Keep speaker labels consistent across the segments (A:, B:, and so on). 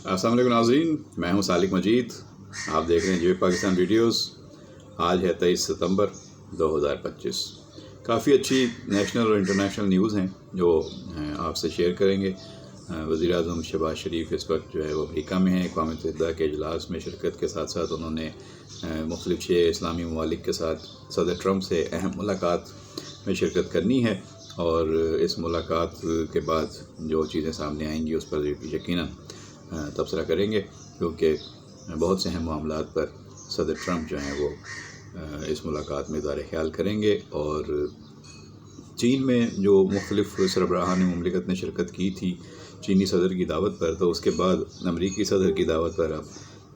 A: السلام علیکم ناظرین، میں ہوں سالک مجید. آپ دیکھ رہے ہیں جیو پاکستان ویڈیوز. آج ہے 23 ستمبر 2025. کافی اچھی نیشنل اور انٹرنیشنل نیوز ہیں جو آپ سے شیئر کریں گے. وزیر اعظم شہباز شریف اس وقت جو ہے وہ امریکہ میں ہیں. اقوام متحدہ کے اجلاس میں شرکت کے ساتھ ساتھ انہوں نے مختلف 6 اسلامی ممالک کے ساتھ صدر ٹرمپ سے اہم ملاقات میں شرکت کرنی ہے، اور اس ملاقات کے بعد جو چیزیں سامنے آئیں گی اس پر یقیناً تبصرہ کریں گے، کیونکہ بہت سے اہم معاملات پر صدر ٹرمپ جو ہیں وہ اس ملاقات میں اظہار خیال کریں گے. اور چین میں جو مختلف سربراہان مملکت نے شرکت کی تھی چینی صدر کی دعوت پر، تو اس کے بعد امریکی صدر کی دعوت پر اب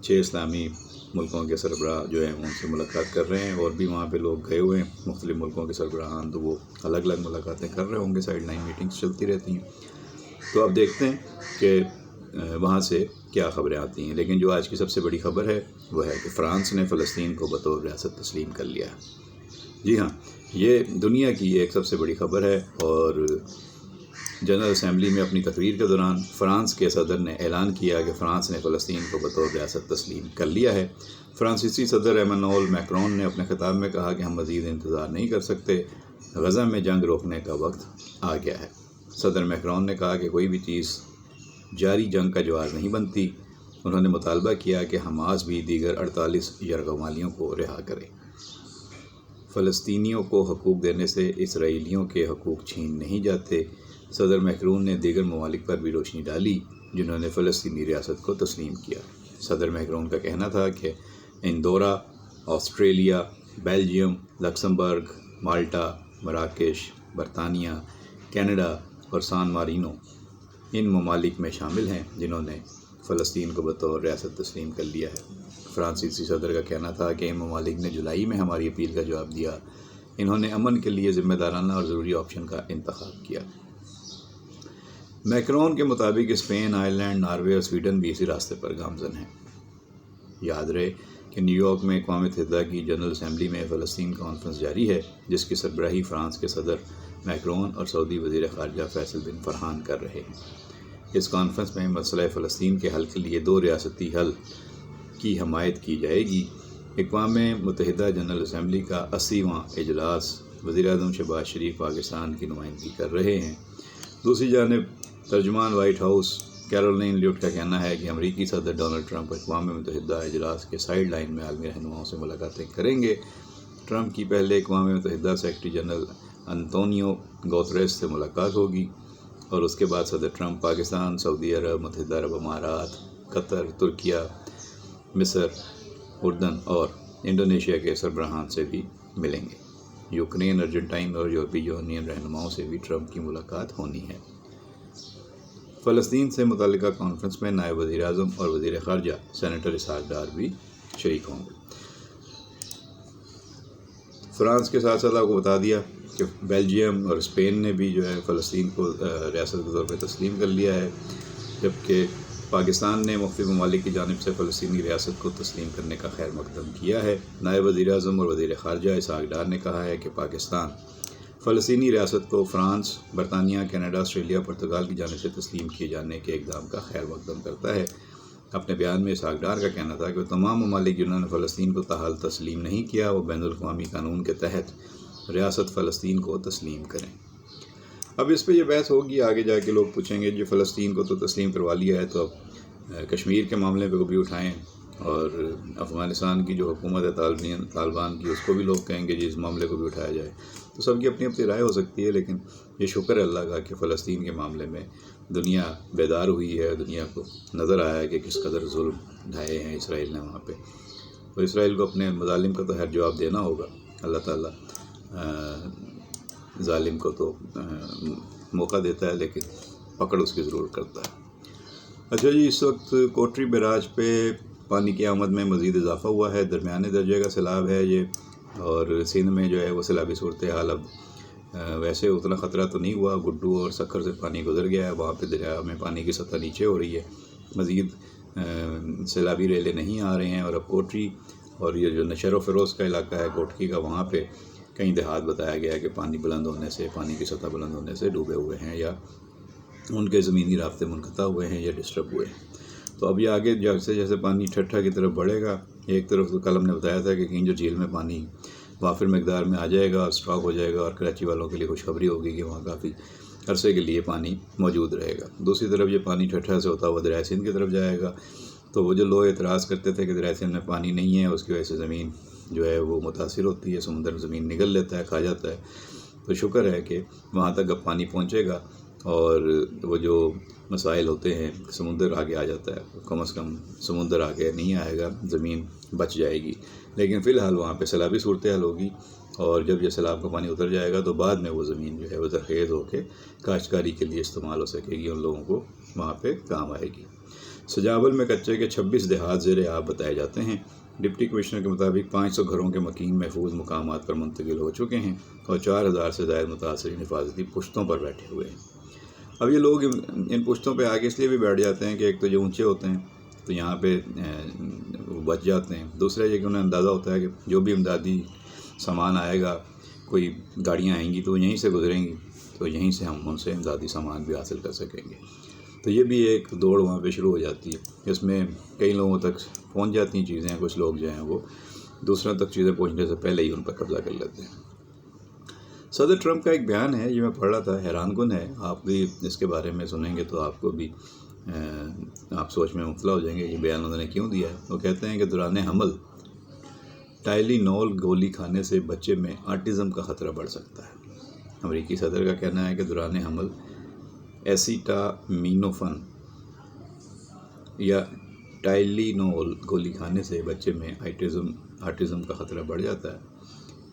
A: 6 اسلامی ملکوں کے سربراہ جو ہیں ان سے ملاقات کر رہے ہیں. اور بھی وہاں پہ لوگ گئے ہوئے ہیں مختلف ملکوں کے سربراہان، تو وہ الگ الگ ملاقاتیں کر رہے ہوں گے. سائڈ لائن میٹنگز چلتی رہتی ہیں. تو اب دیکھتے ہیں کہ وہاں سے کیا خبریں آتی ہیں. لیکن جو آج کی سب سے بڑی خبر ہے وہ ہے کہ فرانس نے فلسطین کو بطور ریاست تسلیم کر لیا ہے. جی ہاں، یہ دنیا کی ایک سب سے بڑی خبر ہے. اور جنرل اسمبلی میں اپنی تقریر کے دوران فرانس کے صدر نے اعلان کیا کہ فرانس نے فلسطین کو بطور ریاست تسلیم کر لیا ہے. فرانسیسی صدر ایمانوئل میکرون نے اپنے خطاب میں کہا کہ ہم مزید انتظار نہیں کر سکتے، غزہ میں جنگ روکنے کا وقت آ گیا ہے. صدر میکرون نے کہا کہ کوئی بھی چیز جاری جنگ کا جواز نہیں بنتی. انہوں نے مطالبہ کیا کہ حماس بھی دیگر 48 یرغمالیوں کو رہا کرے. فلسطینیوں کو حقوق دینے سے اسرائیلیوں کے حقوق چھین نہیں جاتے. صدر میکرون نے دیگر ممالک پر بھی روشنی ڈالی جنہوں نے فلسطینی ریاست کو تسلیم کیا. صدر میکرون کا کہنا تھا کہ اندورا، آسٹریلیا، بیلجیم، لکسمبرگ، مالٹا، مراکش، برطانیہ، کینیڈا اور سان مارینو ان ممالک میں شامل ہیں جنہوں نے فلسطین کو بطور ریاست تسلیم کر لیا ہے. فرانسیسی صدر کا کہنا تھا کہ ان ممالک نے جولائی میں ہماری اپیل کا جواب دیا. انہوں نے امن کے لیے ذمہ دارانہ اور ضروری آپشن کا انتخاب کیا. میکرون کے مطابق اسپین، آئرلینڈ، ناروے اور سویڈن بھی اسی راستے پر گامزن ہیں. یاد رہے کہ نیو یارک میں اقوام متحدہ کی جنرل اسمبلی میں فلسطین کانفرنس جاری ہے، جس کی سربراہی فرانس کے صدر میکرون اور سعودی وزیر خارجہ فیصل بن فرحان کر رہے ہیں. اس کانفرنس میں مسئلہ فلسطین کے حل کے لیے 2 ریاستی حل کی حمایت کی جائے گی. اقوام متحدہ جنرل اسمبلی کا 80واں اجلاس وزیر اعظم شہباز شریف پاکستان کی نمائندگی کر رہے ہیں. دوسری جانب ترجمان وائٹ ہاؤس کیرولین لیوٹ کا کہنا ہے کہ امریکی صدر ڈونلڈ ٹرمپ اقوام متحدہ اجلاس کے سائیڈ لائن میں عالمی رہنماؤں سے ملاقاتیں کریں گے. ٹرمپ کی پہلے اقوام متحدہ سیکرٹری جنرل انتونیو گوتریس سے ملاقات ہوگی، اور اس کے بعد صدر ٹرمپ پاکستان، سعودی عرب، متحدہ عرب امارات، قطر، ترکیہ، مصر، اردن اور انڈونیشیا کے سربراہان سے بھی ملیں گے. یوکرین، ارجنٹائن اور یورپی یونین رہنماؤں سے بھی ٹرمپ کی ملاقات ہونی ہے. فلسطین سے متعلقہ کانفرنس میں نائب وزیر اعظم اور وزیر خارجہ سینیٹر اسحاق ڈار بھی شریک ہوں گے. فرانس کے ساتھ ساتھ آپ کو بتا دیا کہ بیلجیم اور اسپین نے بھی جو ہے فلسطین کو ریاست کے طور پہ تسلیم کر لیا ہے، جبکہ پاکستان نے مختلف ممالک کی جانب سے فلسطینی ریاست کو تسلیم کرنے کا خیر مقدم کیا ہے. نائب وزیر اعظم اور وزیر خارجہ اسحاق ڈار نے کہا ہے کہ پاکستان فلسطینی ریاست کو فرانس، برطانیہ، کینیڈا، آسٹریلیا، پرتگال کی جانب سے تسلیم کیے جانے کے اقدام کا خیر مقدم کرتا ہے. اپنے بیان میں اسحاق ڈار کا کہنا تھا کہ وہ تمام ممالک جنہوں نے فلسطین کو تاحال تسلیم نہیں کیا وہ بین الاقوامی قانون کے تحت ریاست فلسطین کو تسلیم کریں. اب اس پہ یہ بحث ہوگی، آگے جا کے لوگ پوچھیں گے جو فلسطین کو تو تسلیم کروا لیا ہے تو اب کشمیر کے معاملے پہ بھی اٹھائیں، اور افغانستان کی جو حکومت ہے طالبان کی، اس کو بھی لوگ کہیں گے جی اس معاملے کو بھی اٹھایا جائے. تو سب کی اپنی اپنی رائے ہو سکتی ہے، لیکن یہ شکر ہے اللہ کا کہ فلسطین کے معاملے میں دنیا بیدار ہوئی ہے. دنیا کو نظر آیا ہے کہ کس قدر ظلم ڈھائے ہیں اسرائیل نے وہاں پہ. تو اسرائیل کو اپنے مظالم کا تو خیر جواب دینا ہوگا. اللہ تعالیٰ ظالم کو تو موقع دیتا ہے لیکن پکڑ اس کی ضرور کرتا ہے. اچھا جی، اس وقت کوٹری بیراج پہ پانی کی آمد میں مزید اضافہ ہوا ہے. درمیانے درجے کا سیلاب ہے یہ، اور سندھ میں جو ہے وہ سیلابی صورتحال اب ویسے اتنا خطرہ تو نہیں ہوا. گڈو اور سکھر سے پانی گزر گیا ہے، وہاں پہ دریا میں پانی کی سطح نیچے ہو رہی ہے. مزید سیلابی ریلیں نہیں آ رہے ہیں. اور اب کوٹری اور یہ جو نشر و فروز کا علاقہ ہے کوٹکی کا، وہاں پہ کئی دیہات بتایا گیا ہے کہ پانی بلند ہونے سے، پانی کی سطح بلند ہونے سے ڈوبے ہوئے ہیں، یا ان کے زمینی رابطے منقطع ہوئے ہیں یا ڈسٹرب ہوئے ہیں. تو اب یہ آگے جیسے جیسے پانی ٹھٹھا کی طرف بڑھے گا، ایک طرف تو کل ہم نے بتایا تھا کہ کہیں جو جھیل میں پانی وافر مقدار میں آ جائے گا اور اسٹاک ہو جائے گا، اور کراچی والوں کے لیے خوشخبری ہوگی کہ وہاں کافی عرصے کے لیے پانی موجود رہے گا۔ دوسری طرف یہ پانی ٹھٹھا سے ہوتا ہوا دریائے سندھ کی طرف جائے گا، تو وہ جو لوگ اعتراض کرتے تھے کہ دریائے سندھ میں پانی نہیں ہے، اس کی وجہ سے زمین جو ہے وہ متاثر ہوتی ہے، سمندر زمین نگل لیتا ہے، کھا جاتا ہے، تو شکر ہے کہ وہاں تک اب پانی پہنچے گا اور وہ جو مسائل ہوتے ہیں سمندر آگے آ جاتا ہے، کم از کم سمندر آگے نہیں آئے گا، زمین بچ جائے گی۔ لیکن فی الحال وہاں پہ سیلابی صورتحال ہوگی، اور جب یہ سیلاب کا پانی اتر جائے گا تو بعد میں وہ زمین جو ہے وہ زرخیز ہو کے کاشتکاری کے لیے استعمال ہو سکے گی، ان لوگوں کو وہاں پہ کام آئے گی۔ سجاول میں کچے کے 26 دیہات زیر آب بتائے جاتے ہیں۔ ڈپٹی کمشنر کے مطابق 500 گھروں کے مکین محفوظ مقامات پر منتقل ہو چکے ہیں اور 4000 سے زائد متاثرین حفاظتی پشتوں پر بیٹھے ہوئے ہیں۔ اب یہ لوگ ان پشتوں پہ آگے اس لیے بھی بیٹھ جاتے ہیں کہ ایک تو جو اونچے ہوتے ہیں تو یہاں پہ وہ بچ جاتے ہیں، دوسرا یہ کہ انہیں اندازہ ہوتا ہے کہ جو بھی امدادی سامان آئے گا، کوئی گاڑیاں آئیں گی تو وہ یہیں سے گزریں گی، تو یہیں سے ہم ان سے امدادی سامان بھی حاصل کر سکیں گے۔ تو یہ بھی ایک دوڑ وہاں پہ شروع ہو جاتی ہے، اس میں کئی لوگوں تک پہنچ جاتی ہیں چیزیں، کچھ لوگ جو ہیں وہ دوسروں تک چیزیں پہنچنے سے پہلے ہی ان پر قبضہ کر لیتے ہیں۔ صدر ٹرمپ کا ایک بیان ہے، یہ میں پڑھ رہا تھا، حیران کن ہے، آپ بھی اس کے بارے میں سنیں گے تو آپ کو بھی آپ سوچ میں مبتلا ہو جائیں گے یہ بیان انہوں نے کیوں دیا ہے۔ وہ کہتے ہیں کہ دوران حمل ٹائلینول گولی کھانے سے بچے میں آٹزم کا خطرہ بڑھ سکتا ہے۔ امریکی صدر کا کہنا ہے کہ دوران حمل ایسیٹامینوفن یا ٹائلینول گولی کھانے سے بچے میں آٹزم کا خطرہ بڑھ جاتا ہے۔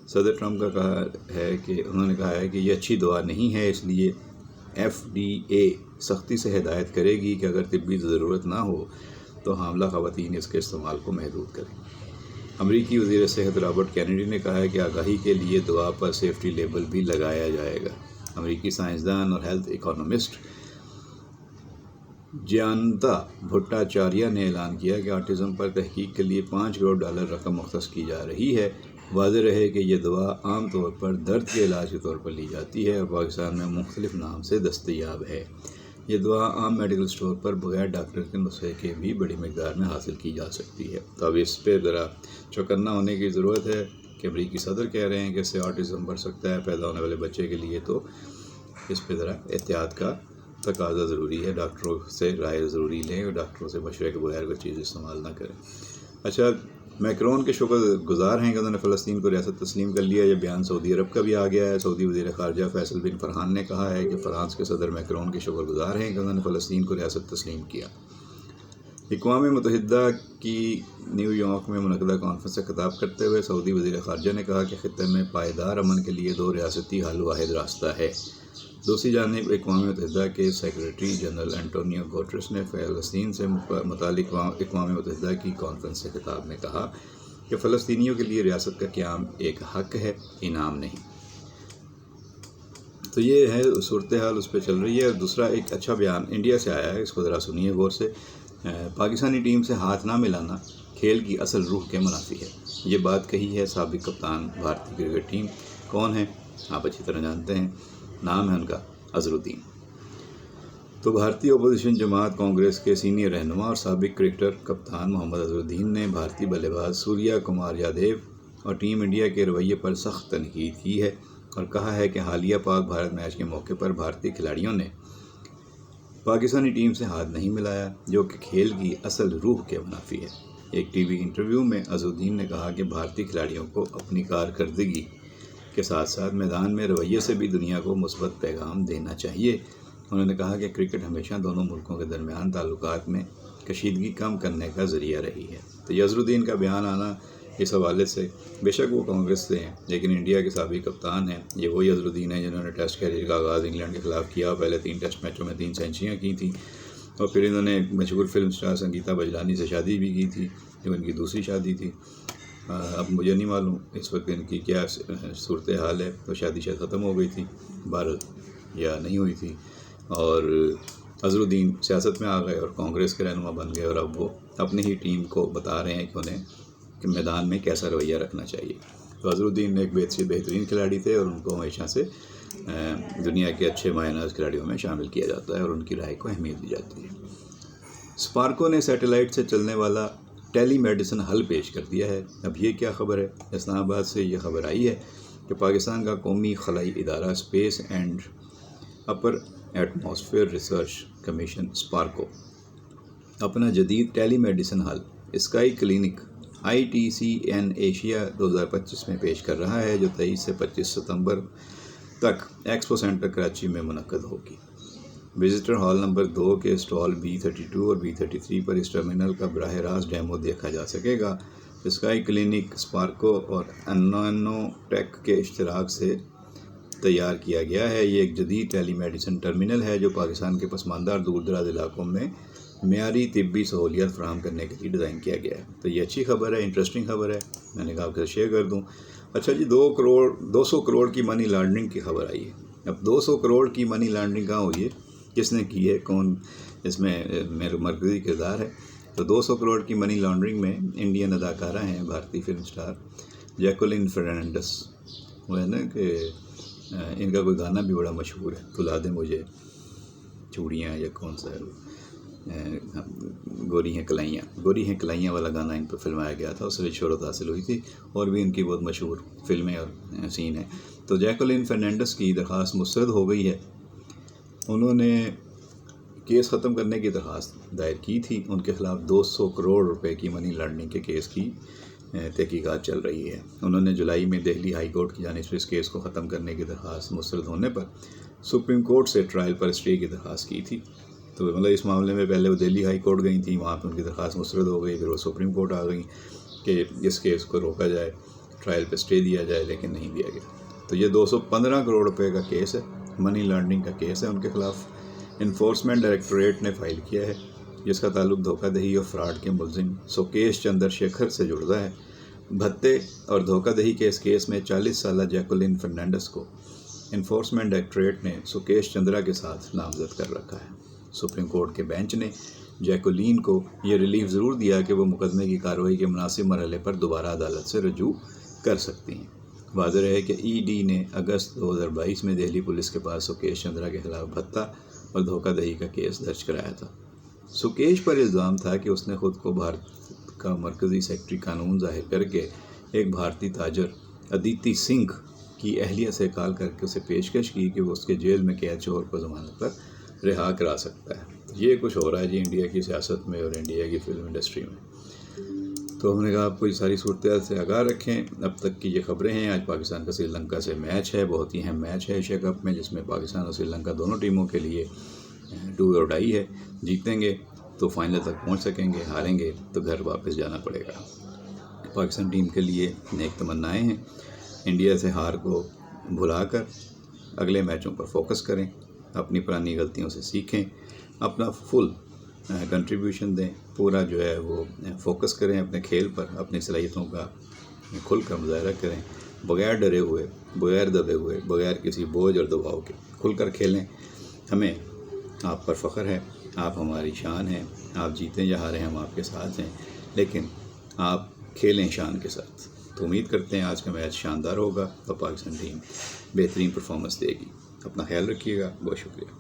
A: صدر ٹرمپ کا کہا ہے کہ انہوں نے کہا ہے کہ یہ اچھی دوا نہیں ہے، اس لیے FDA سختی سے ہدایت کرے گی کہ اگر طبی ضرورت نہ ہو تو حاملہ خواتین اس کے استعمال کو محدود کریں۔ امریکی وزیر صحت رابرٹ کینیڈی نے کہا ہے کہ آگاہی کے لیے دوا پر سیفٹی لیبل بھی لگایا جائے گا۔ امریکی سائنسدان اور ہیلتھ اکانومسٹ جیانتا بھٹاچاریہ نے اعلان کیا کہ آٹزم پر تحقیق کے لیے $5 کروڑ رقم مختص کی جا رہی ہے۔ واضح رہے کہ یہ دوا عام طور پر درد کے علاج کے طور پر لی جاتی ہے اور پاکستان میں مختلف نام سے دستیاب ہے۔ یہ دوا عام میڈیکل سٹور پر بغیر ڈاکٹر کے نسخے کے بھی بڑی مقدار میں حاصل کی جا سکتی ہے۔ تو اب اس پہ ذرا چوکنا ہونے کی ضرورت ہے کہ امریکی صدر کہہ رہے ہیں کہ اس سے آٹزم بڑھ سکتا ہے پیدا ہونے والے بچے کے لیے، تو اس پہ ذرا احتیاط کا تقاضا ضروری ہے، ڈاکٹروں سے رائے ضروری لیں اور ڈاکٹروں سے مشورے کے بغیر کوئی چیز استعمال نہ کریں۔ اچھا، میکرون کے شکر گزار ہیں کہ انہوں نے فلسطین کو ریاست تسلیم کر لیا۔ یہ بیان سعودی عرب کا بھی آ گیا ہے۔ سعودی وزیر خارجہ فیصل بن فرحان نے کہا ہے کہ فرانس کے صدر میکرون کے شکر گزار ہیں کہ انہوں نے فلسطین کو ریاست تسلیم کیا۔ اقوام متحدہ کی نیو یارک میں منعقدہ کانفرنس سے خطاب کرتے ہوئے سعودی وزیر خارجہ نے کہا کہ خطے میں پائیدار امن کے لیے 2 ریاستی حل واحد راستہ ہے۔ دوسری جانب اقوام متحدہ کے سیکریٹری جنرل انٹونیو گوٹریس نے فلسطین سے متعلق اقوام متحدہ کی کانفرنس سے خطاب میں کہا کہ فلسطینیوں کے لیے ریاست کا قیام ایک حق ہے، انعام نہیں۔ تو یہ ہے صورتحال اس پہ چل رہی ہے۔ اور دوسرا ایک اچھا بیان انڈیا سے آیا ہے، اس کو ذرا سنیے غور سے۔ پاکستانی ٹیم سے ہاتھ نہ ملانا کھیل کی اصل روح کے منافی ہے، یہ بات کہی ہے سابق کپتان بھارتی کرکٹ ٹیم۔ کون ہے؟ آپ اچھی طرح جانتے ہیں، نام ہے ان کا اظہر الدین۔ تو بھارتی اپوزیشن جماعت کانگریس کے سینئر رہنما اور سابق کرکٹر کپتان محمد اظہر الدین نے بھارتی بلے باز سوریہ کمار یادیو اور ٹیم انڈیا کے رویے پر سخت تنقید کی ہے اور کہا ہے کہ حالیہ پاک بھارت میچ کے موقع پر بھارتی کھلاڑیوں نے پاکستانی ٹیم سے ہاتھ نہیں ملایا، جو کہ کھیل کی اصل روح کے منافی ہے۔ ایک ٹی وی انٹرویو میں اظہر الدین نے کہا کہ بھارتی کھلاڑیوں کو اپنی کارکردگی کے ساتھ ساتھ میدان میں رویے سے بھی دنیا کو مثبت پیغام دینا چاہیے۔ انہوں نے کہا کہ کرکٹ ہمیشہ دونوں ملکوں کے درمیان تعلقات میں کشیدگی کم کرنے کا ذریعہ رہی ہے۔ تو یہ اظہر الدین کا بیان آنا اس حوالے سے، بے شک وہ کانگریس سے ہیں لیکن انڈیا کے سابق کپتان ہیں۔ یہ وہی اظہر الدین ہیں جنہوں نے ٹیسٹ کیریئر کا آغاز انگلینڈ کے خلاف کیا، پہلے 3 ٹیسٹ میچوں میں 3 سینچریاں کی تھیں، اور پھر انہوں نے مشہور فلم سٹار سنگیتا بجلانی سے شادی بھی کی تھی، جو ان کی دوسری شادی تھی۔ اب مجھے نہیں معلوم اس وقت ان کی کیا صورتحال ہے، وہ شادی شاید ختم ہو گئی تھی بہرحال یا نہیں ہوئی تھی، اور اظہر الدین سیاست میں آ گئے اور کانگریس کے رہنما بن گئے، اور اب وہ اپنی ہی ٹیم کو بتا رہے ہیں کہ انہیں کہ میدان میں کیسا رویہ رکھنا چاہیے۔ تو اظہر الدین ایک بہترین کھلاڑی تھے اور ان کو ہمیشہ سے دنیا کے اچھے مایہ ناز کھلاڑیوں میں شامل کیا جاتا ہے اور ان کی رائے کو اہمیت دی جاتی ہے۔ اسپارکو نے سیٹلائٹ سے چلنے والا ٹیلی میڈیسن حل پیش کر دیا ہے۔ اب یہ کیا خبر ہے؟ اسلام آباد سے یہ خبر آئی ہے کہ پاکستان کا قومی خلائی ادارہ Space and Upper Atmosphere Research Commission SUPARCO اپنا جدید ٹیلی میڈیسن حل اسکائی کلینک ITCN ایشیا 2025 میں پیش کر رہا ہے، جو 23 سے 25 ستمبر تک ایکسپو سینٹر کراچی میں منعقد ہوگی۔ وزٹر ہال نمبر 2 کے اسٹال B32 اور B33 پر اس ٹرمینل کا براہ راست ڈیمو دیکھا جا سکے گا۔ اسکائی کلینک اسپارکو اور انانو ٹیک کے اشتراک سے تیار کیا گیا ہے۔ یہ ایک جدید ٹیلی میڈیسن ٹرمینل ہے جو پاکستان کے پسماندہ اور دور دراز علاقوں میں معیاری طبی سہولیات فراہم کرنے کے لیے ڈیزائن کیا گیا ہے۔ تو یہ اچھی خبر ہے، انٹرسٹنگ خبر ہے، میں نے کہا آپ کے ساتھ شیئر کر دوں۔ اچھا جی، 200 کروڑ کی منی لانڈرنگ کی خبر آئی ہے۔ اب 200 کروڑ کی منی لانڈرنگ کہاں ہوئی ہے، کس نے کی ہے، کون اس میں مرکزی کردار ہے؟ تو 200 کروڑ کی منی لانڈرنگ میں انڈین اداکارہ ہیں، بھارتی فلم سٹار جیکولین فرنینڈس، وہ ہے نا کہ ان کا کوئی گانا بھی بڑا مشہور ہے، تلا دے مجھے چوڑیاں، یا کون سا ہے، گوری ہیں کلائیاں والا گانا ان پہ فلمایا گیا تھا، اس سے شہرت حاصل ہوئی تھی، اور بھی ان کی بہت مشہور فلمیں اور سین ہیں۔ تو جیکولین فرنینڈس کی درخواست مسترد ہو گئی ہے۔ انہوں نے کیس ختم کرنے کی درخواست دائر کی تھی، ان کے خلاف 200 کروڑ روپے کی منی لانڈرنگ کے کیس کی تحقیقات چل رہی ہے۔ انہوں نے جولائی میں دہلی ہائی کورٹ کی جانب سے اس کیس کو ختم کرنے کی درخواست مسترد ہونے پر سپریم کورٹ سے ٹرائل پر اسٹے کی درخواست کی تھی۔ تو مطلب اس معاملے میں پہلے وہ دہلی ہائی کورٹ گئی تھیں، وہاں پہ ان کی درخواست مسترد ہو گئی، پھر وہ سپریم کورٹ آ گئی کہ اس کیس کو روکا جائے، ٹرائل پہ اسٹے دیا جائے، لیکن نہیں دیا گیا۔ تو یہ 215 کروڑ روپے کا کیس ہے، منی لانڈرنگ کا کیس ہے، ان کے خلاف انفورسمنٹ ڈائریکٹوریٹ نے فائل کیا ہے، جس کا تعلق دھوکہ دہی اور فراڈ کے ملزم سوکیش چندر شیکھر سے جڑتا ہے۔ بھتے اور دھوکہ دہی کے اس کیس میں 40 سالہ جیکولین فرنینڈس کو انفورسمنٹ ڈائریکٹوریٹ نے سوکیش چندرا کے ساتھ نامزد کر رکھا ہے۔ سپریم کورٹ کے بینچ نے جیکولین کو یہ ریلیف ضرور دیا کہ وہ مقدمے کی کارروائی کے مناسب مرحلے پر دوبارہ عدالت سے رجوع کر سکتی ہیں۔ واضح رہے کہ ED نے اگست 2022 میں دہلی پولیس کے پاس سوکیش چندرا کے خلاف بھتہ اور دھوکہ دہی کا کیس درج کرایا تھا۔ سوکیش پر الزام تھا کہ اس نے خود کو بھارت کا مرکزی سیکرٹری قانون ظاہر کر کے ایک بھارتی تاجر ادیتی سنگھ کی اہلیہ سے کال کر کے اسے پیشکش کی کہ وہ اس کے جیل میں قید شوہر کو ضمانت پر رہا کرا سکتا ہے۔ یہ کچھ ہو رہا ہے جی انڈیا کی سیاست میں اور انڈیا کی فلم انڈسٹری میں۔ تو ہم نے کہا آپ کو یہ ساری صورتحال سے آگاہ رکھیں۔ اب تک کی یہ خبریں ہیں۔ آج پاکستان کا سری لنکا سے میچ ہے، بہت ہی اہم میچ ہے ایشیا کپ میں، جس میں پاکستان اور سری لنکا دونوں ٹیموں کے لیے ڈو اور ڈائی ہے۔ جیتیں گے تو فائنل تک پہنچ سکیں گے، ہاریں گے تو گھر واپس جانا پڑے گا۔ پاکستان ٹیم کے لیے نیک تمنائیں ہیں۔ انڈیا سے ہار کو بھلا کر اگلے میچوں پر فوکس کریں، اپنی پرانی غلطیوں سے سیکھیں، اپنا فل کنٹریبیوشن دیں، پورا جو ہے وہ فوکس کریں اپنے کھیل پر، اپنی صلاحیتوں کا کھل کر مظاہرہ کریں، بغیر ڈرے ہوئے، بغیر دبے ہوئے، بغیر کسی بوجھ اور دباؤ کے کھل کر کھیلیں۔ ہمیں آپ پر فخر ہے، آپ ہماری شان ہیں، آپ جیتیں یا ہاریں ہم آپ کے ساتھ ہیں، لیکن آپ کھیلیں شان کے ساتھ۔ تو امید کرتے ہیں آج کا میچ شاندار ہوگا اور پاکستان ٹیم بہترین پرفارمنس دے گی۔ اپنا خیال رکھیے گا، بہت شکریہ۔